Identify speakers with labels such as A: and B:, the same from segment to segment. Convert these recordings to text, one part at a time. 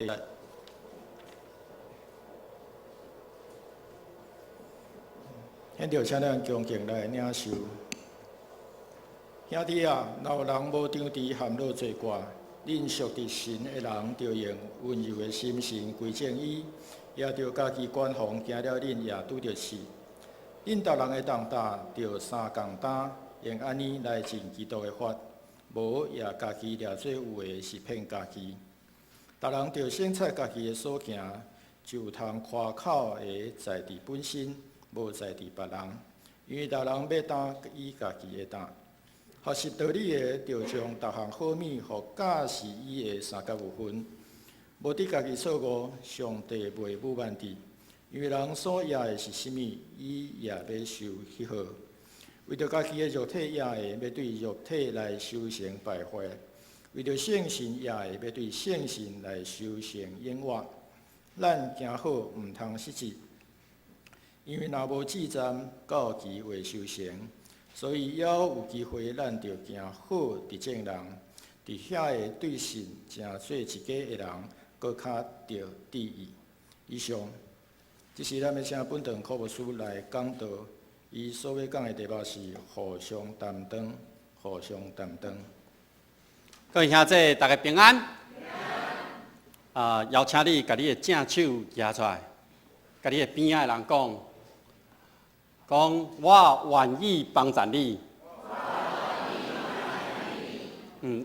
A: 现着请咱恭敬来领受。兄弟啊，若有人无张持含落罪过，恁属伫神的人，着用温柔的心神归正伊，也着家己管防，惊了恁也拄着死。恁逐人的重担着三共担，用安尼来尽基督的法，无也家己掠做有的是骗家己。逐人着省察家己的所行，就有通夸口的在伫本身，无在伫别人，因为逐人要担伊家己的担。学习道理的，着将逐项好物，互教示伊的3角5分。无伫家己错误，上帝袂侮慢伫，因为人所野的是甚物，伊也要受迄号。为着家己的肉体野的，要对肉体来修成败坏；为着圣神野的，要对圣神来修成永活。咱行好，毋通失志，因为若无志站，到期会修成。所以，还有机会，咱着行好伫正人，伫遐个对神正做一家的人，搁较着注意。以上，这是咱要请本堂科牧师来讲道。伊所要讲的题目是互相担当，互相担当。
B: 各位兄弟，大家平安。邀请你，甲你的正手举出来，甲你的边仔的人讲。我愿意帮助你。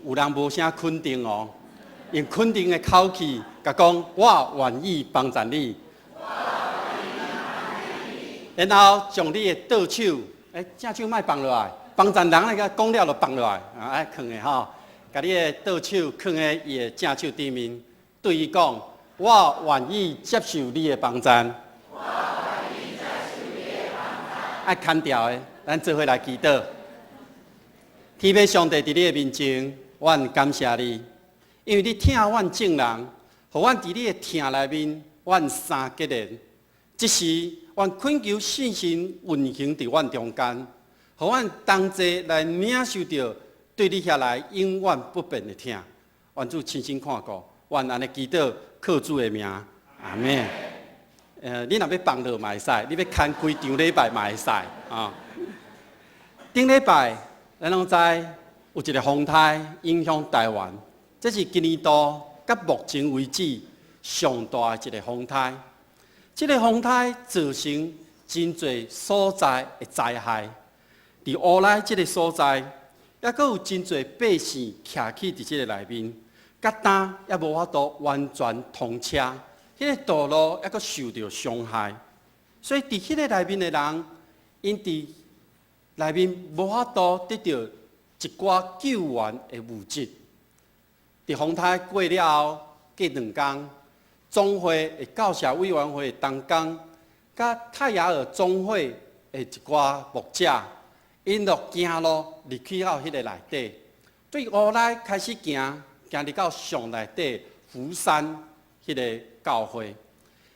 B: 有人无啥肯定哦，用肯定的口气甲讲，我愿意帮助你。然后将你的倒手，正手莫放落来，帮助人那个讲了就放落来，放的吼，甲你的倒手放在伊的正手顶面，对伊讲，我愿意接受你的帮助。爱牵调的，咱做伙来祈祷。天父上帝伫你的面前，阮感谢你，因为你疼阮众人，互阮伫你的疼内面，阮三结连。即时，阮恳求信心运行伫阮中间，互阮同齐来领受着对你遐来永远不变的疼。愿主亲身看顾，阮安尼祈祷，靠主的名，阿门。你若要放落嘛会使，你要牵规场礼拜嘛会使啊。顶礼拜咱拢知有一个风台影响台湾，这是今年度到目前为止上大的一个风台。这个风台造成真侪所在的灾害，伫乌来这个所在，也阁有真侪百姓徛起伫这个内面，甲担也无法度完全通车。迄个道路还阁受到伤害，所以伫迄个内面的人，因伫内面无法度得到一寡救援的物质。伫风台过了后，过2天，总会的教社委员会同工，甲泰雅尔总会的一寡牧者，因就行路入去到迄个内底，对乌来开始行入到上内底福山迄个教会，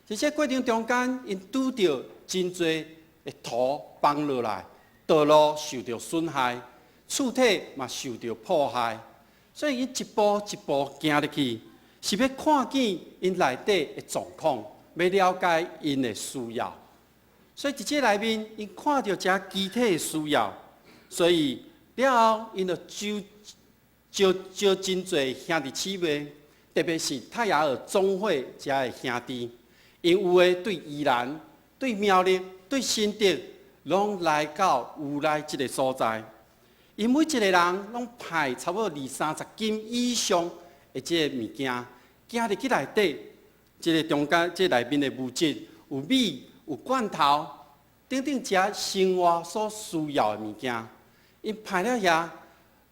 B: 在这过程中间，因拄到真侪的土崩落来，道路受到损害，厝体嘛受到破坏，所以因一步一步行入去，是要看见因内底的状况，要了解因的需要。所以伫这内面，因看到这具体的需要，所以了后，因就招真侪兄弟姊妹。特别是泰雅尔总会遮的兄弟，因有的对宜兰、对苗栗、对新竹，拢来到有来这个所在。因每一个人拢派差不多20-30斤以上的这个物件，行入去内底，这个中间这内面的物质有米、有罐头，等等遮生活所需要的物件，因派了遐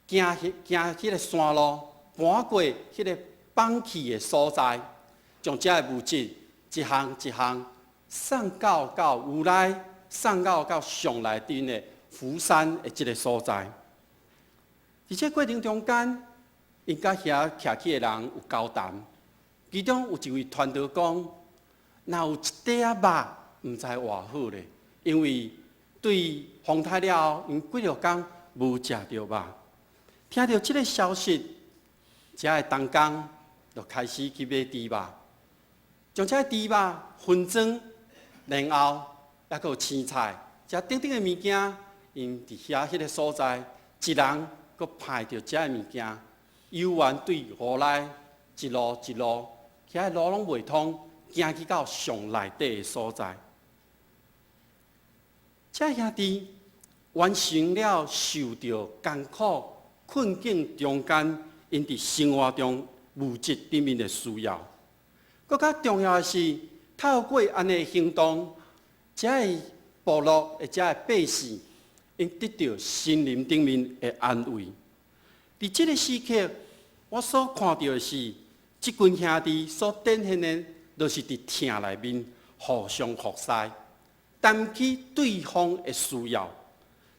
B: 行迄个山路，搬过迄个放弃的所在，将这个物质一项一项送到有来，送到上内顶的福山的这个所在。伫这过程中间，因甲遐徛起的人有交谈，其中有一位团队讲，若有一块仔肉，毋知偌好咧，因为对风台了后，因几落工无食到肉。听到这个消息，遮的同工。就开始去买猪肉，将这猪肉分装，然后还佫有青菜，这等等的物件，因伫遐迄个所在，一人佫派着这物件，游园对河内一路一路，遐路拢袂通，行去到上内底的所在。这兄弟完成了受到艰苦困境中间，因伫生活中物质里面的需要。更较重要的是，透过安尼行动，这个部落或者个百姓，因得到心灵顶面的安慰。伫这个时刻，我所看到的是，这群兄弟所展现的，就是伫疼内面互相服侍，担起对方的需要。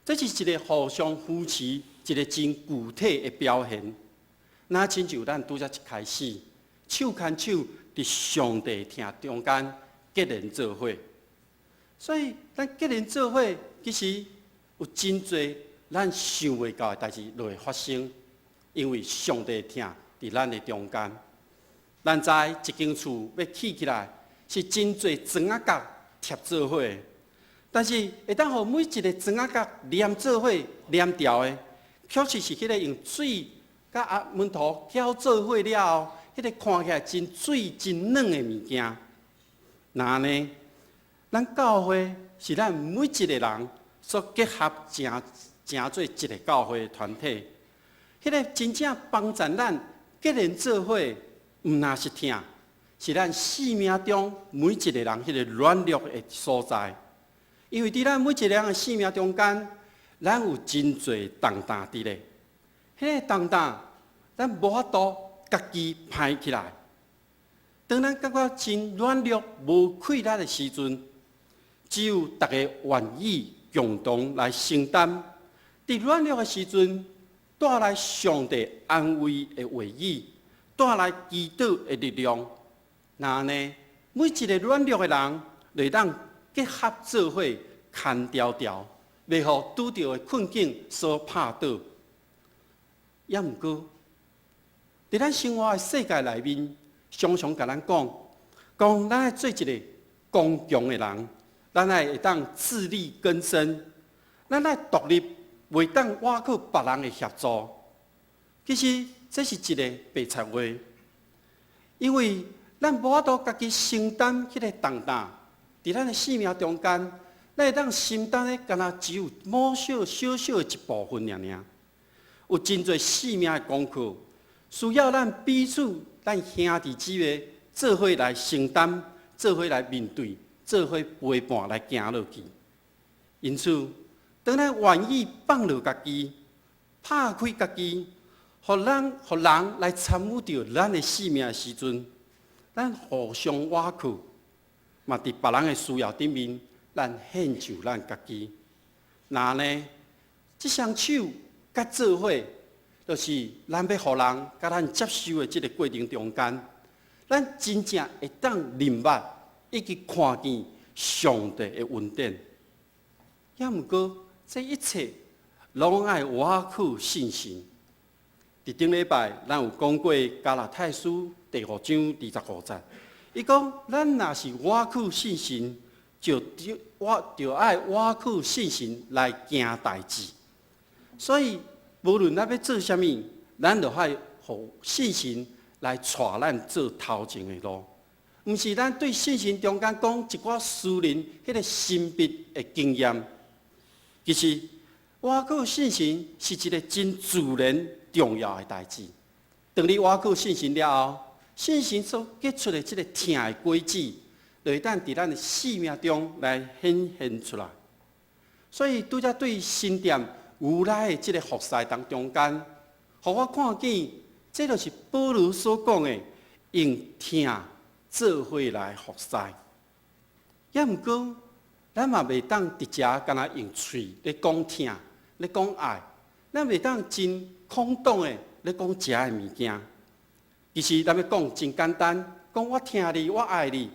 B: 这是一个互相扶持、一个真具体的表现。那亲像咱拄则一开始，手牵手伫上帝疼中间结连做伙。所以，咱结连做伙，其实有真侪咱想袂到的代志就会发生，因为上帝疼伫咱的中间。咱知一间厝要起来，是真侪砖仔角贴做伙。但是，会当互每一个砖仔角连做伙、连调的，确实是迄个用水甲阿门徒搅做伙了后，迄个看起来真水真软的物件。那呢，咱教会是咱每一个人所结合成做一个教会的团体。迄个真正帮助咱结连做伙，毋那是疼，是咱生命中每一个人迄个软弱的所在。因为伫咱每一个人的生命中间，咱有真侪重担伫咧。迄个重担，咱无法度家己排起来。当咱感觉真软弱、无气力的时阵，只有大家愿意共同来承担。伫软弱的时阵，带来上帝安慰的话语，带来祈祷的力量。那呢，每一个软弱的人，就当结合做伙，牵条条，袂互拄到的困境所拍倒。也毋过，伫咱生活的世界内面，常常甲咱讲咱要做一个刚强的人，咱会当自力更生，咱要独立，袂当倚靠别人的协助。其实这是一个白贼话，因为咱无法度家己承担迄个重担。伫咱的生命中间，咱会当承担的，敢若只有小小的一部分尔。有真侪生命的功课，需要咱彼此、咱兄弟姊妹做伙来承担，做伙来面对，做伙陪伴来行落去。因此，当咱愿意放落家己，拍开家己，互人来参与到咱的生命的时阵，咱互相倚靠。嘛，伫别人的需要顶面，咱献就咱家己。那呢，这双手甲做伙，就是咱要互人甲咱接受的这个过程中间，咱真正会当明白，以及看见上帝的恩典。也毋过，这一切拢爱倚靠信心。伫顶礼拜，咱有讲过加拉太书第5章25节。伊讲，咱若是倚靠信心，就爱倚靠信心来行代志。所以，无论咱要做啥物，咱就爱互信心来带咱做头前的路。毋是咱对信心中间讲一寡私人迄个神秘的经验。其实，倚靠信心是一个真自然重要的代志。当你倚靠信心了后，信心所结出的这个疼的果子，就会当伫咱的生命中来显现出来。所以，拄则对新店有来的这个服侍当中间，互我看见，这就是保罗所讲的，用疼做伙来服侍。也毋过，咱嘛袂当直接敢若用喙咧讲疼，咧讲爱，咱袂当真空洞的咧讲食的物件。其实咱要讲真简单，讲我疼你，我爱你。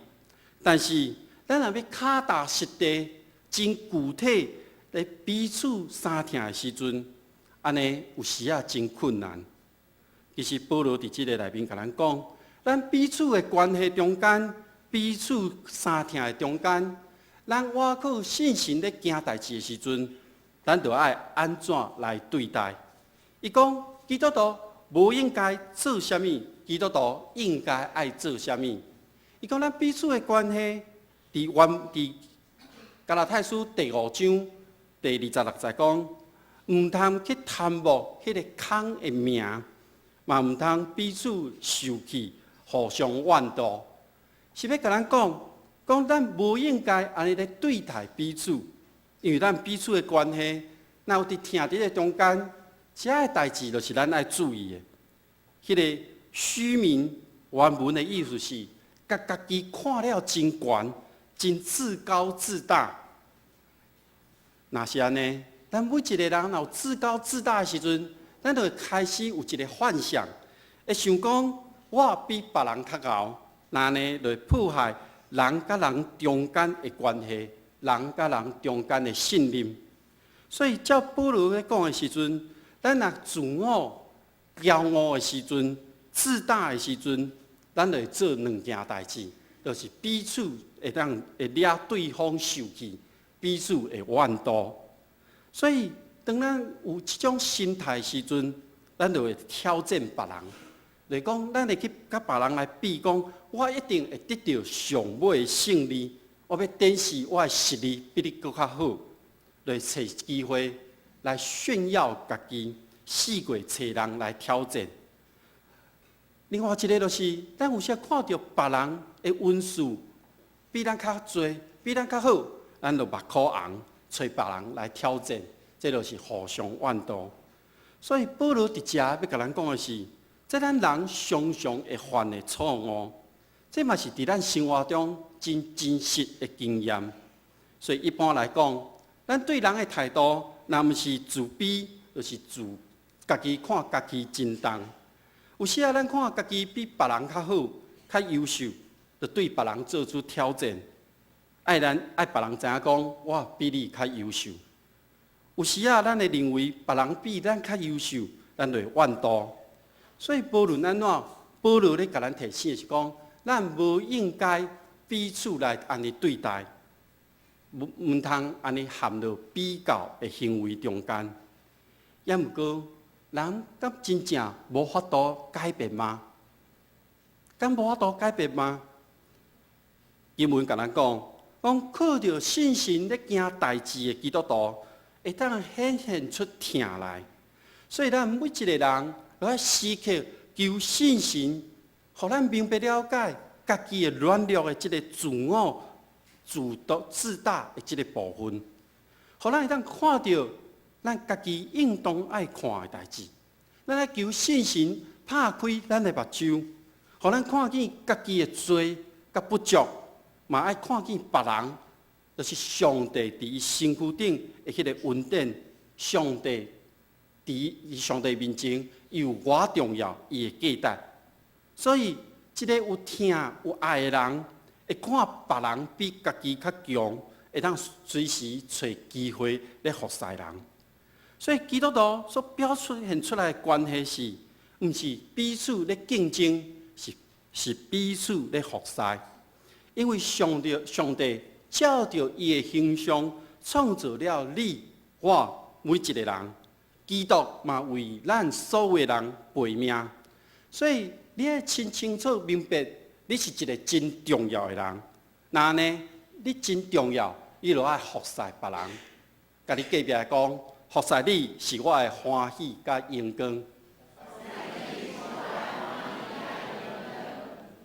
B: 但是咱若要脚踏实地、真具体来彼此相疼的时阵，安尼有时真困难。其实保罗伫即个内面甲咱讲，咱彼此的关系中间，彼此相听的中间，咱我靠信心咧行代志的时阵，咱就爱安怎来对待？伊讲基督徒无应该做啥物，基督徒应该爱做啥物。伊讲咱彼此的关系，伫加拉太书第5章第26节讲，毋通去贪慕迄个空的名，嘛毋通彼此受气，互相怨妒。是要甲咱讲咱无应该安尼咧对待彼此，因为咱彼此的关系，若有伫听伫咧中间，遮个代志就是咱爱注意的。迄个虚名原文的意思是，家己看了真悬，真自高自大。若是安尼，咱每一个人若有自高自大的时阵，咱就会开始有一个幻想，会想讲我比别人较敖，那呢就会破坏人甲人中间的关系，人甲人中间的信任。所以照保罗咧讲的时阵，咱若自我、骄傲的时阵、自大的时阵，咱就会做两件代志，就是彼此会惹对方受气。彼此会怨妒，所以当咱有这种心态的时阵，咱就会挑战别人，就是讲咱会去甲别人来比，讲我一定会得到上尾的胜利，我要展示我的实力比你更较好，来找机会来炫耀家己，四过找人来挑战。另外一个就是，咱有时看到别人的运势比咱较多，比咱较好。咱就目眶红，找别人来挑战，这就是互相怨妒。所以保罗伫遮要甲咱讲的是，这咱人常常会犯的错误，这嘛是伫咱生活中真实的经验。所以一般来讲，咱对人的态度，若毋是自卑，就是家己看家己真重。有时啊，咱看家己比别人较好、较优秀，就对别人做出挑战。爱别人知影讲，我比你较优秀。有时啊，咱会认为别人比咱较优秀，咱就会怨妒。所以无论安怎，保罗咧甲咱提醒的是讲，咱无应该彼此来安尼对待，毋通安尼陷入比较的行为中间。也毋过，人敢真正无法度改变吗？敢无法度改变吗？经文甲咱讲。靠着信心咧行代志的基督徒，会当显现出疼来。所以咱每一个人都要时刻求信心，互咱明白了解家己的软弱的这个自我、自大的这个部分，互咱会当看到咱家己应当爱看的代志。咱来求信心，拍开咱的目睭，互咱看见家己的罪甲不足。嘛爱看见别人，就是上帝伫伊身躯顶的迄个恩典，上帝伫上帝面前有我重要，伊的价值。所以，一个有疼有爱的人，会看别人比家己较强，会当随时找机会来服侍人。所以，基督徒所表现出来的关系是，毋是彼此咧竞争，是彼此咧服侍。因为上帝照着伊的形象创造了你我每一个人，基督嘛为咱所有人陪命，所以你要清楚明白，你是一个真重要的人。那呢，你真重要，你就要服侍别人。甲你隔壁讲，服侍你是我的欢喜甲荣光。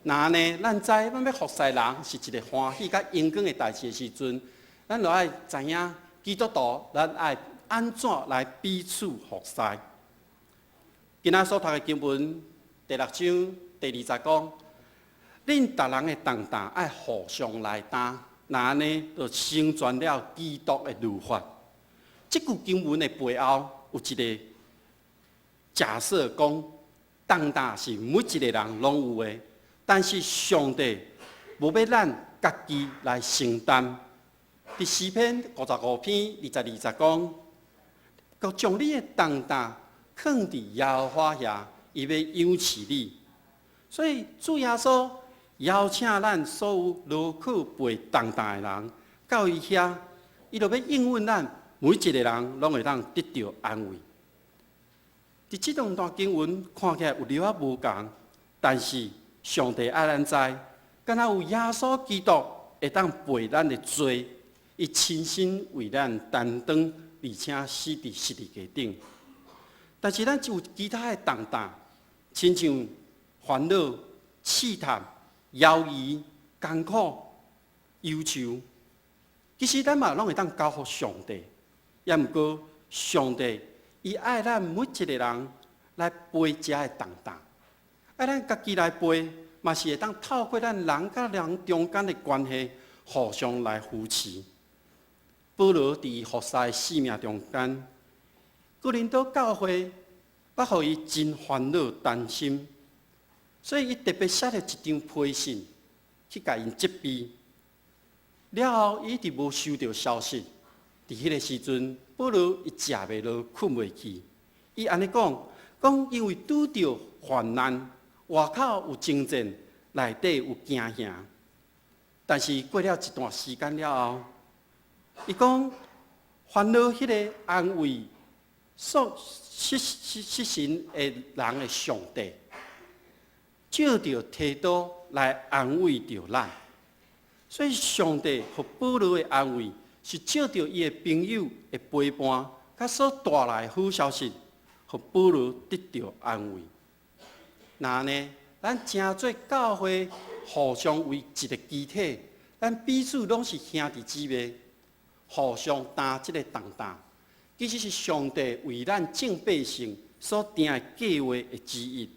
B: 那呢，咱知咱要服侍人是一个欢喜甲荣光的代志的时阵，咱就爱知影基督徒，咱爱安怎来彼此服侍。今仔所读的经文第6章第20讲，恁逐人的重担爱互相来担，那呢就成全了基督的律法。这句经文的背后有一个假设讲，重担是每一个人拢有的。但是上帝无要咱家己来承担。伫诗篇55篇22节讲，佮将你的重担放伫耶和华遐，伊要养饲你。所以主耶稣邀请咱所有劳苦背重担的人到伊遐，伊就要应允咱每一个人拢会当得到安慰。伫即段经文看起来有了啊无共，但是上帝爱咱知，敢若有耶稣基督会当背咱的罪，伊亲身为咱担当，而且死伫十字架顶。但是咱就有其他的重担，亲像烦恼、试探、犹豫、艰苦、忧愁，其实咱嘛拢会当交互上帝，也毋过上帝伊爱咱每一个人来背遮的重担，爱咱家己来背，嘛是会当透过咱人甲人中间的关系，互相来扶持。保罗伫服侍的使命中间，哥林多教会捌互伊真烦恼担心，所以伊特别写了一张批信去甲因责备。了后，伊一直无收到消息。伫迄个时阵，保罗伊食袂落，困袂去。伊安尼讲，因为拄着患难，外口有征战，内底有惊吓。但是过了一段时间了后，伊讲烦恼迄个安慰，失神的人的上帝，借着提刀来安慰着咱。所以上帝和保罗的安慰，是借着伊的朋友的陪伴，甲所带来的好消息，和保罗得到安慰。那呢，咱正做教会，互相为一个肢体，咱彼此拢是兄弟姊妹，互相担这个重担，其实是上帝为咱正百姓所定的计划的之一，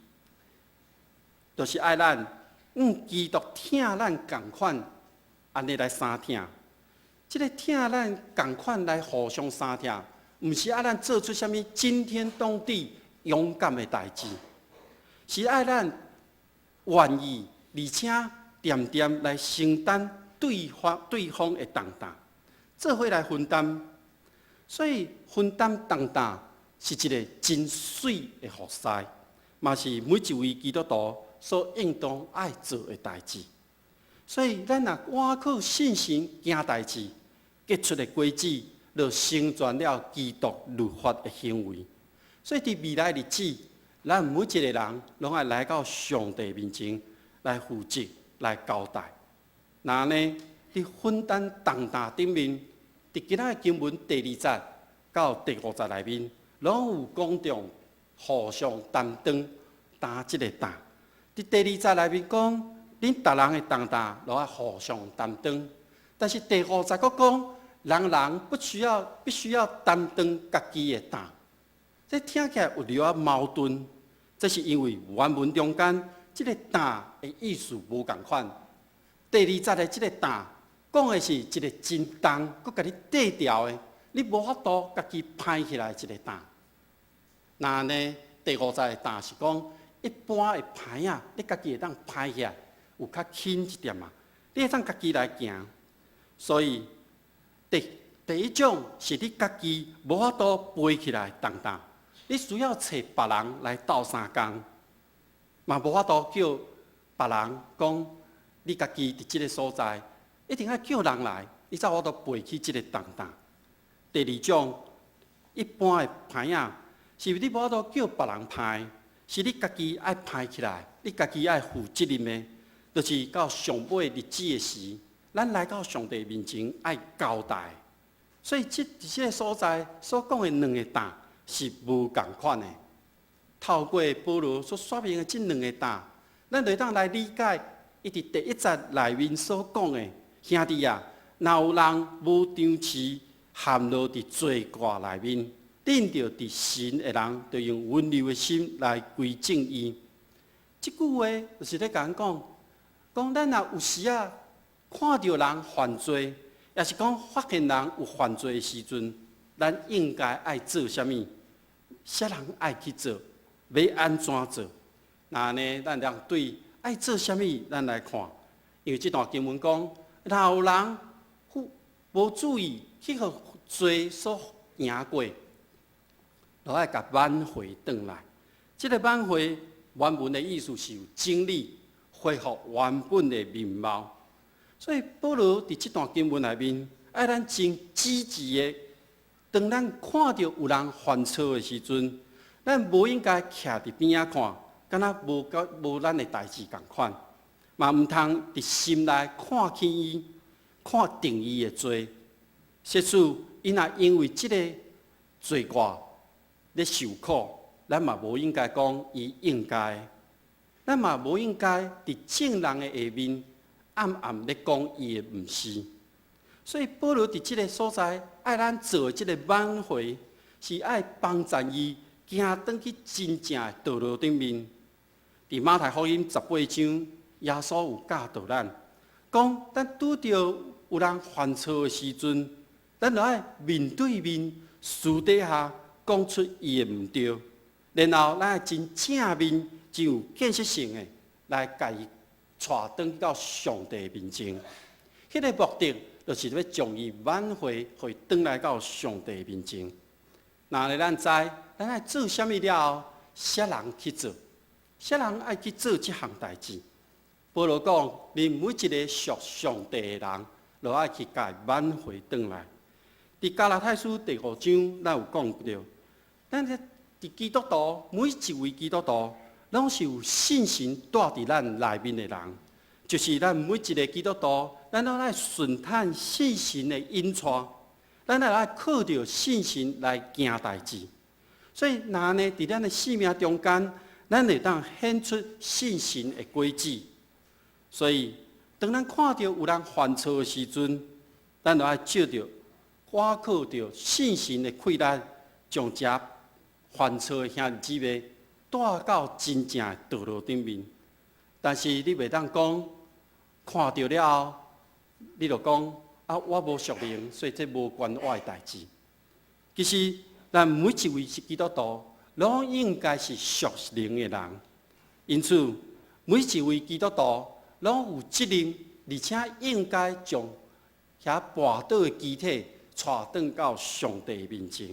B: 就是爱咱基督听咱同款。安尼来相听，即个听咱共款来互相相听，毋是爱咱做出啥物惊天动地、勇敢的代志，是爱咱愿意而且点点来承担对方的重担，做伙来分担。所以分担重担是一个真水的服侍，嘛是每一位基督徒所应当爱做的代志。所以，咱若倚靠信心行代志，结出的果子，就成全了基督律法的行为。所以，伫未来日子，咱每一个人拢爱来到上帝面前来负责、来交代。那呢，伫分担重担顶面，伫今仔经文第2节到第5节内面，拢有讲到互相担当，担即个担。伫第2节内面讲。恁逐人的重担，拢爱互相担当。但是第5节佫讲，人必须要担当家己的担。这听起来有了矛盾，这是因为原文中间这个担的意思无共款。第2节的这个担，讲的是一个真重，佫甲你缀调的，你无法度家己攀起来一个担。那呢，第5节的担是讲一般的攀啊，你家己会当攀起来。有较轻一点嘛，你会当家己来行。所以第一种是你家己无法度背起来重担，你需要找别人来斗相共，嘛无法度叫别人讲你家己伫即个所在，一定要叫人来，你才有法度背起即个重担。第2种一般的牌仔，是你无法度叫别人拍，是你家己爱拍起来，你家己爱负责任的。就是到上尾日子的时，咱来到上帝面前爱交代，所以即个所在所讲的2个担是无共款的。透过保罗所说明的即2个担，咱就当来理解，伊伫第1节内面所讲的兄弟啊，若有人无张持陷落伫罪过内面，恁着伫神的人，就用温柔的心来归正伊。即句话就是咧甲咱讲。讲咱若有时啊，看到人犯罪，也是讲发现人有犯罪的时阵，咱应该爱做啥物？啥人爱去做？要安怎做？那呢，咱当对爱做啥物？咱来看，因为这段经文讲，若有人无注意去互罪所赢过，就爱甲挽回转来。这个挽回原文的意思是有精力恢复原本的面貌。所以保罗伫这段经文内面，爱咱真积极的，当咱看到有人犯错的时阵，咱无应该徛伫边仔看，敢若无咱的代志共款，嘛毋通伫心内看起伊，看定伊的罪。实使伊若因为即个罪过咧受苦，咱嘛无应该讲伊应该，咱嘛无应该伫正人的下面暗暗咧讲伊的毋是。所以保罗伫即个所在，爱咱做即个挽回，是爱帮助伊行转去真正的道路顶面。伫马太福音18章，耶稣有教导咱，讲咱拄着有人犯错的时阵，咱就爱面对面私底下讲出伊的毋对，然后咱爱真正面、真有建设性的来甲伊带转到上帝面前。迄个目的就是要将伊挽回，互伊转来到上帝面前。那咧，咱知咱爱做啥物了后，啥人去做？啥人爱去做即项代志？保罗讲，恁每一个属上帝的人，都爱去甲伊挽回转来。伫加拉太书第5章，咱有讲到，咱伫基督徒每一位基督徒，拢是有信心带伫咱内面的人，就是咱每一个基督徒，咱都爱顺探信心的引带，咱都爱靠着信心来行代志。所以，那呢，伫咱的生命中间，咱会当显出信心的轨迹。所以，当咱看到有人犯错的时阵，咱就爱照着。我靠着信心的气力，将这犯错的兄弟姊妹带到真正的道路顶面。但是你袂当讲看到了后，你就讲啊，我无属灵，所以这无关我的代志。其实，咱每一位基督徒，拢应该是属灵的人。因此，每一位基督徒拢有责任，而且应该将遐跋倒的肢体。带转到上帝面前，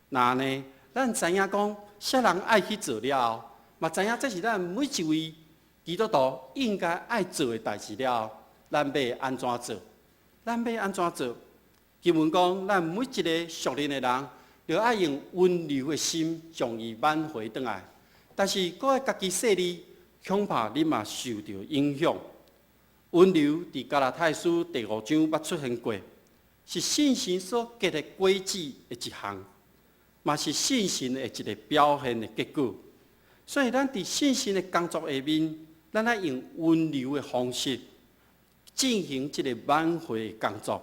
B: 那呢？咱知影讲，啥人爱去做了后，嘛知影这是咱每一位基督徒应该爱做的代志了后，咱要安怎做？咱要安怎做？经文讲，咱每一个属灵的人，就爱用温柔的心将伊挽回转来。但是，搁爱家己说哩，恐怕你嘛受到影响。温柔伫加拉太书第5章捌出现过。是信心所结的果子的一项，嘛是信心的一个表现的结果。所以，咱伫信心的工作下面，咱爱用温柔的方式进行这个挽回的工作。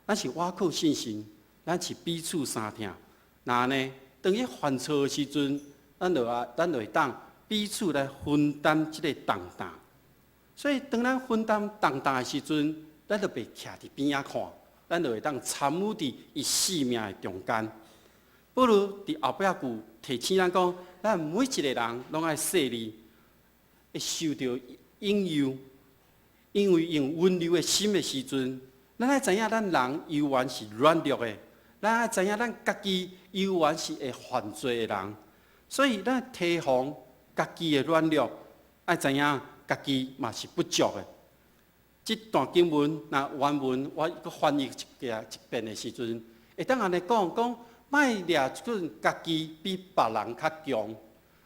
B: 咱是倚靠信心，咱是彼此相听。那呢，当伊犯错的时阵，咱就会当彼此来分担这个重担。所以，当咱分担重担的时阵，咱就袂徛伫边仔看。咱就会当参与伫伊生命的中间。保罗伫后壁句提醒咱讲，咱每一个人拢爱说哩，会受到引诱，因为用温柔的心的时阵，咱爱知影咱人犹原是软弱的，咱爱知影咱家己犹原是会犯罪的人，所以咱提防家己的软弱，爱知影家己嘛是不足的。这段经文，那原文我搁翻译一遍的时阵，会当安尼讲，莫掠准家己比别人较强，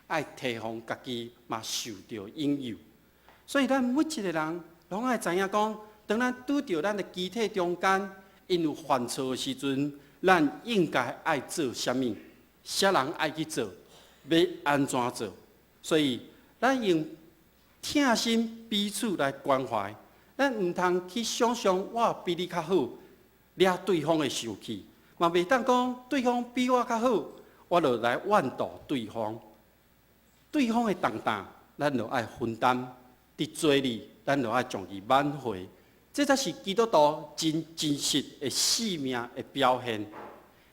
B: 爱提防家己嘛受到引诱。所以咱每一个人拢爱知影讲，当咱拄到咱的肢体中间因有犯错的时阵，咱应该爱做啥物？啥人爱去做？要安怎做？所以咱用疼心彼此来关怀。咱毋通去想象我比你较好，掠对方的受气，嘛袂当讲对方比我较好，我就来怨妒对方。对方的重担，咱就爱分担；伫罪里，咱就爱将伊挽回。这才是基督徒真实的生命的表现。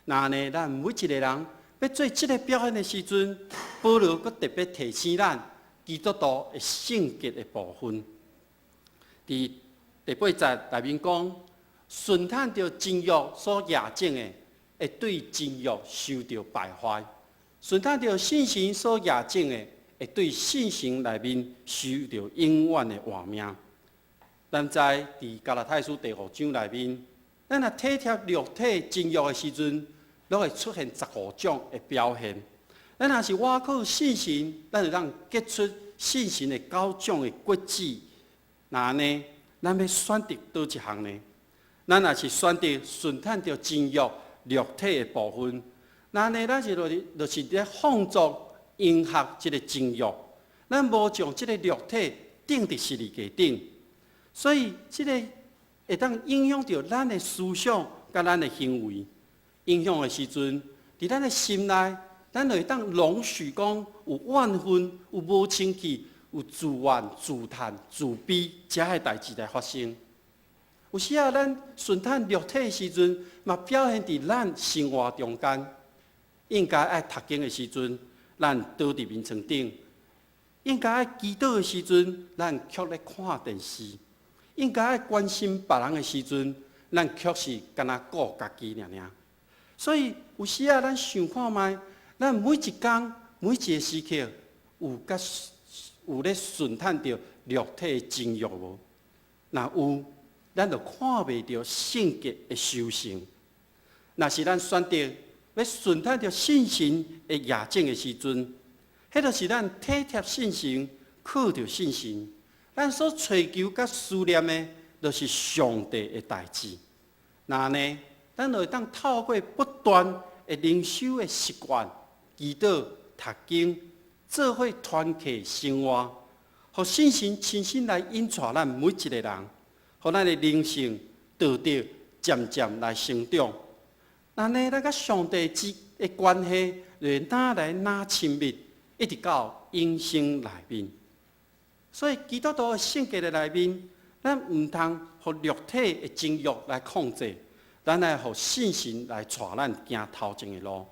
B: 那呢，咱每一个人要做这个表现的时阵，保罗阁特别提醒咱基督徒的性格的部分。伫第8节内面讲，顺探着情欲所压境的，会对情欲受到败坏；顺探着信心所压境的，会对信心内面受到永远的活命。咱在伫加拉太书第5章内面，咱若体贴肉体情欲的时阵，都会出现15种的表现。咱若是倚靠信心，咱就让结出信心的9种的果子。那安尼，咱要选择倒一项呢？咱若是选择顺探着情欲、肉体的部分，那安尼咱就是咧放纵迎合即个情欲，咱无将即个肉体定伫十字架顶，所以即个会当影响着咱的思想甲咱的行为。影响的时阵，伫咱的心内，咱就会当容许讲有怨恨、有无清气、有自怨、自叹、自卑遮个代志来发生。有时啊，咱顺探肉体的时阵，嘛表现伫咱生活中间。应该爱读经的时阵，咱倒伫眠床顶；应该爱祈祷的时阵，咱却咧看电视；应该爱关心别人的时阵，咱却是干那顾家己尔尔。所以有时啊，咱想看觅，咱每一工、每一个时刻，有咧顺探着肉体的情欲无？若有，咱就看袂到圣洁的修行。若是咱选择要顺探着信心的亚证的时阵，迄就是咱体贴信心、靠着信心，咱所追求甲思念的，就是上帝的代志。那呢，咱就会当透过不断的灵修的习惯、祈祷、读经，做伙团契生活，互信心亲身来引带咱每一个人。互咱的灵性道德渐渐来成长，那呢，咱甲上帝之的关系就会来亲密，一直到永生内面。所以基督徒的圣洁的内面，咱唔通互肉体的情欲来控制，咱来互信心来带咱行头前的路。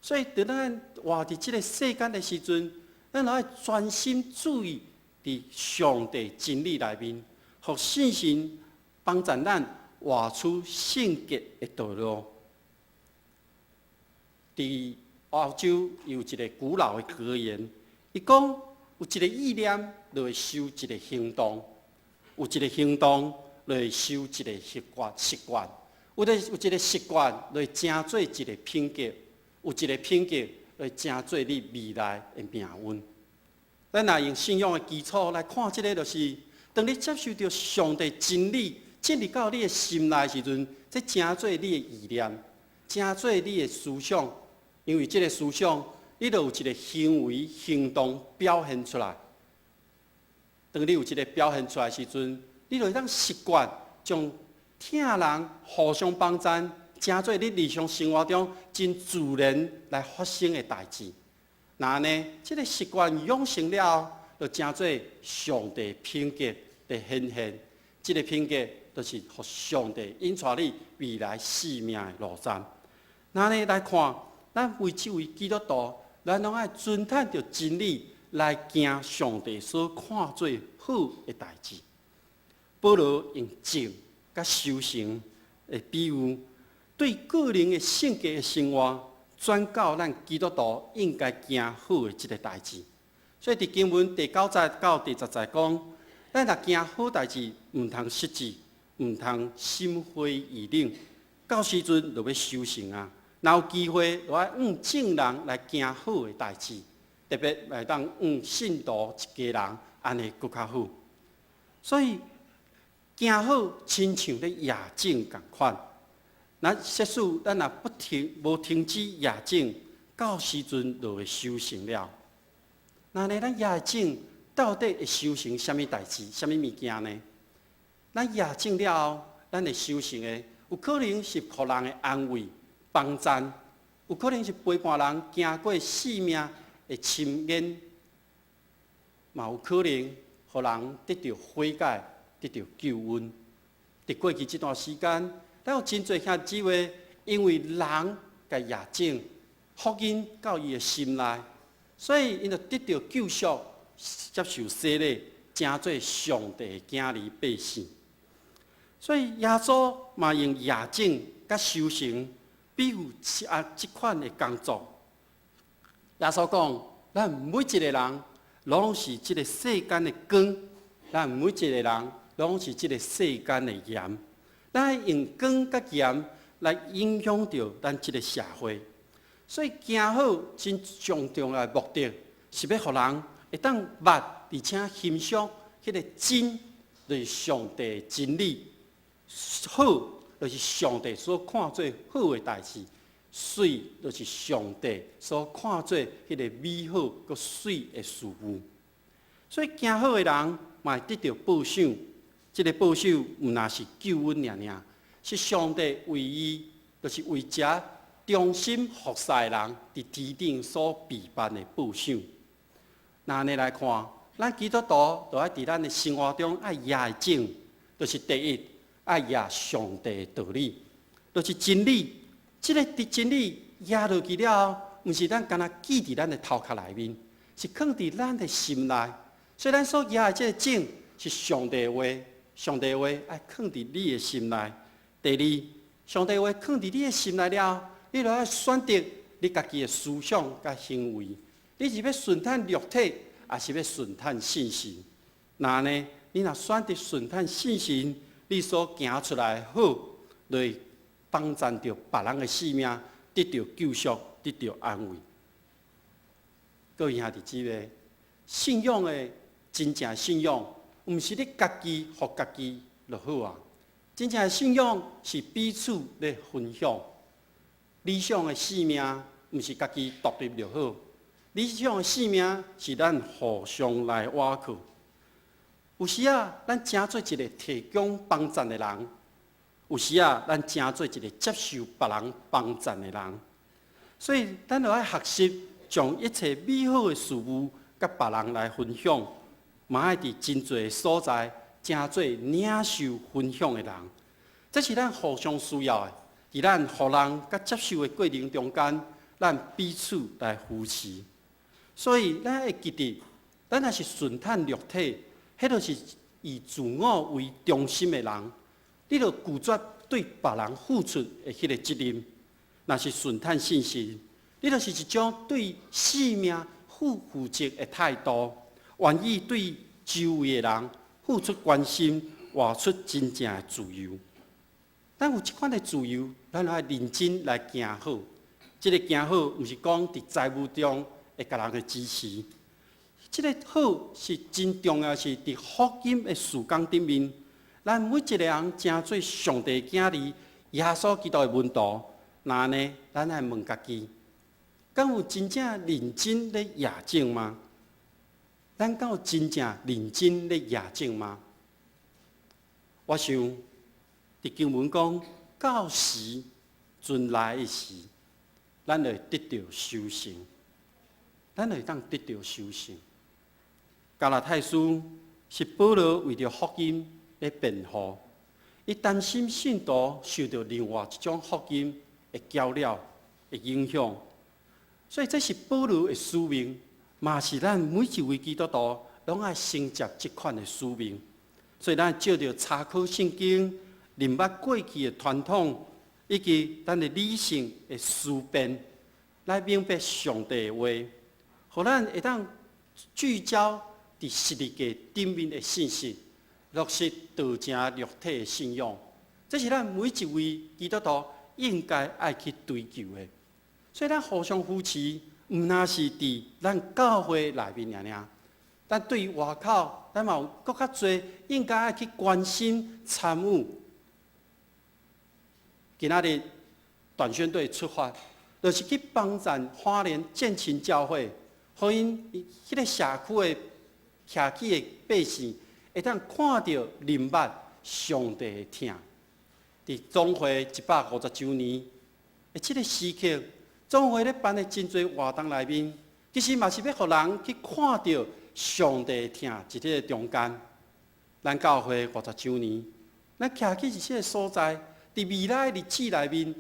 B: 所以，当咱活伫这个世间的时阵，咱要专心注意伫上帝真理内面。互信心帮助咱活出圣洁的道路。伫欧洲有一个古老的格言，伊讲有一个意念就会受一个行动，有一个行动就会受一个习惯，有一个习惯就会成做一个品格，有一个品格就会成做你未来的命运。咱若用信仰的基础来看，这个就是。当你接受到上帝真理进入到你的心内时阵，这成做你的意念，成做你的思想。因为这个思想，你就有一个行为行动表现出来。当你有一个表现出来时阵，你就会当习惯将听人互相帮衬，成做你日常生活中真自然来发生的代志。那呢，这个习惯养成了后，就成做上帝品格的显现，这个品格就是互上帝引带你未来生命的路站。那呢来看，咱为这位基督徒，咱拢爱遵探着真理来行上帝所看做好的代志。保罗用静甲修行的比喻，对个人的圣洁的生活，转到咱基督徒应该行好的这个代志。所以伫经文第9节到第10节讲，咱若行好代志，唔通失志，唔通心灰意冷，到时阵就要修行啊！若有机会，就要正人来行好的代志，特别来当信徒一家人，安尼更较好。所以行好，亲像咧夜景共款。那即使咱若无停止夜景，到时阵就会修行了。那呢，咱夜景到底会修成什么代志、什么物件呢？咱夜景了后，咱会修成的，有可能是互人的安慰、帮赞，有可能是陪伴人行过生命的深渊，嘛有可能互人得到悔改、得到救恩。伫过去这段时间，咱有真侪兄姊妹，因为人甲夜景福音到伊的心内。所以，因就得到救赎，接受洗礼，成做上帝的囝儿百姓。所以，耶稣嘛用夜景甲修行，比喻这款的工作。耶稣讲，咱每一个人拢是即个世间的光，咱每一个人拢是即个世间的盐。咱用光甲盐来影响到咱即个社会，所以行好真上重要的目的，是要互人会当捌而且欣赏迄个真，就是上帝的真理。好，就是上帝所看做好的代志；水，就是上帝所看做迄个美好佮水的事物。所以行好的人，嘛会得到报赏。这个报赏毋若是救恩尔，是上帝为伊，就是为遮忠心服侍的人伫天顶所备办的报赏。那安尼来看，咱基督徒就要伫咱的生活中爱亚正，就是第一爱亚上帝的道理，就是真理。这个真理亚落去了后，毋是咱干那记伫咱的头壳内面，是放伫咱的心内。所以咱所亚的这个正是上帝的话。上帝话爱放伫你的心内。第二，上帝话放伫你的心内了，你就要选择你家己的思想甲行为。你是要顺探肉体，还是要顺探信心？那呢？你若选择顺探信心，你所行出来的好，就会帮助着别人的性命，得到救赎，得到安慰。各位兄弟姊妹，信仰的真正信仰。毋是你家己互家己就好啊！真正的信仰是彼此咧分享。理想的性命毋是家己独立就好，理想的性命是咱互相来挖靠。有时啊，咱正做一个提供帮助的人；有时啊，咱正做一个接受别人帮助的人。所以，咱就要学习将一切美好的事物甲别人来分享。嘛爱伫真侪的所在，正做领受分享的人，这是咱互相需要的。伫咱互人甲接受的过程中间，咱彼此来扶持。所以，咱会记得，咱若是顺探肉体，迄就是以自我为中心的人，你著拒绝对别人付出的迄个责任。若是顺探信心，你著是一种对生命负责的态度。愿意对周围的人付出关心，活出真正的自由。咱有这款的自由，咱要认真来行好。这个行好，毋是讲伫财务中会甲人去支持。这个好是真重要，是伫福音的事工顶面，咱每一个人正做上帝的囝儿，耶稣基督的门徒。那呢，咱来问家己，敢有真正认真咧亚正吗？咱敢有真正认真咧亚正吗？我想，伫经文讲，到时准来的时，咱就会得到修成，咱就会当得到修成。加拉太书是保罗为着福音咧辩护，伊担心信徒受到另外一种福音的搅扰、的影响，所以这是保罗的使命。嘛是咱每一位基督徒拢爱承接这款的使命，所以咱照着查考圣经、明白过去的传统，以及咱的理性的思辨，来明白上帝的话，互咱会当聚焦伫十字架顶面的信息，落实道成肉体的信仰。这是咱每一位基督徒应该爱去追求的。所以咱互相扶持。毋那是伫咱教会内面尔，但对于外口，咱嘛有搁较侪应该爱去关心、参与。今仔日短宣队出发，就是去帮助花莲建群教会，互因迄个社区的徛起的百姓，会当看到、明白上帝的疼。伫总会150周年的这个时刻。总会咧办的真侪活动内面，其实嘛是要互人去看到上帝的疼伫这个中间。咱教会50周年，咱徛起是这个所在，伫未来的日子内面，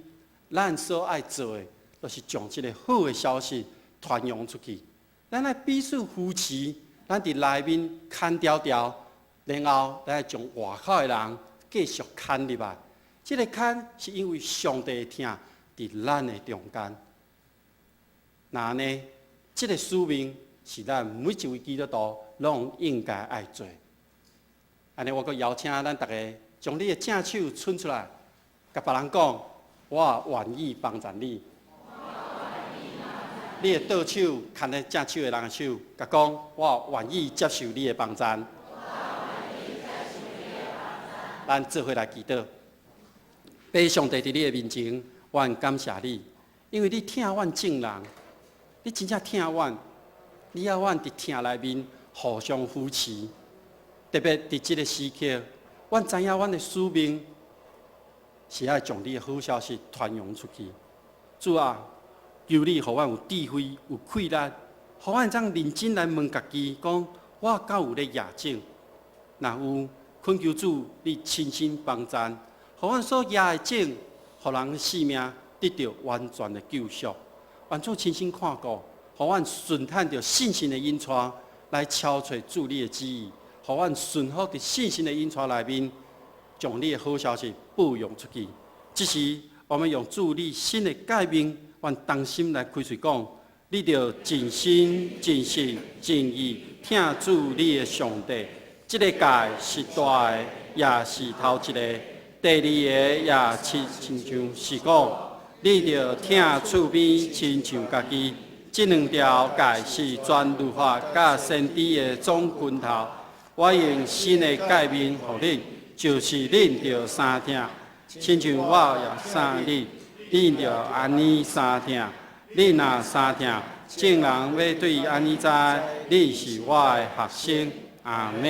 B: 咱所爱做的，就是将这个好的消息传扬出去。咱来彼此扶持，咱伫内面牵条条，然后咱将外口的人继续牵入来。这个牵是因为上帝的疼伫咱的中间。那呢，这个使命是咱每一位基督徒拢应该爱做。安尼，我阁邀请咱大家将你的正手伸出来，甲别人讲：我愿意帮助你。你的倒手牵咧正手的人的手，甲讲：我愿意接受你的帮助。咱做伙来祈祷，拜上帝伫你的面前，愿感谢你，因为你听阮众人，你真正听阮，你要阮伫听内面互相扶持，特别伫即个时刻，阮知影阮的使命是要将你的好消息传扬出去。主啊，求你，互阮有智慧、有气力，互阮会认真来问家己，讲我敢有咧业种？若有，恳求主，你亲身帮助，互阮所业的种，互人的性命得到完全的救赎。愿主亲身看顾，互阮顺探着信心的引带，来敲找主你的旨意，互阮顺服伫信心的引带内面，将你的好消息播扬出去。这时，我们用主你新的诫命，愿当心来开嘴讲：你着尽心、尽性、尽意听主你的上帝。这个诫是大的，也是头一个；第二个也亲像是讲，你着听厝边亲像家己。这两条诫是全律法甲先知的总拳头。我用新的诫命互恁，就是恁着三听，亲像我也三你，恁着安尼三听。恁若三听，众人要对安尼知，恁是我的学生。阿们。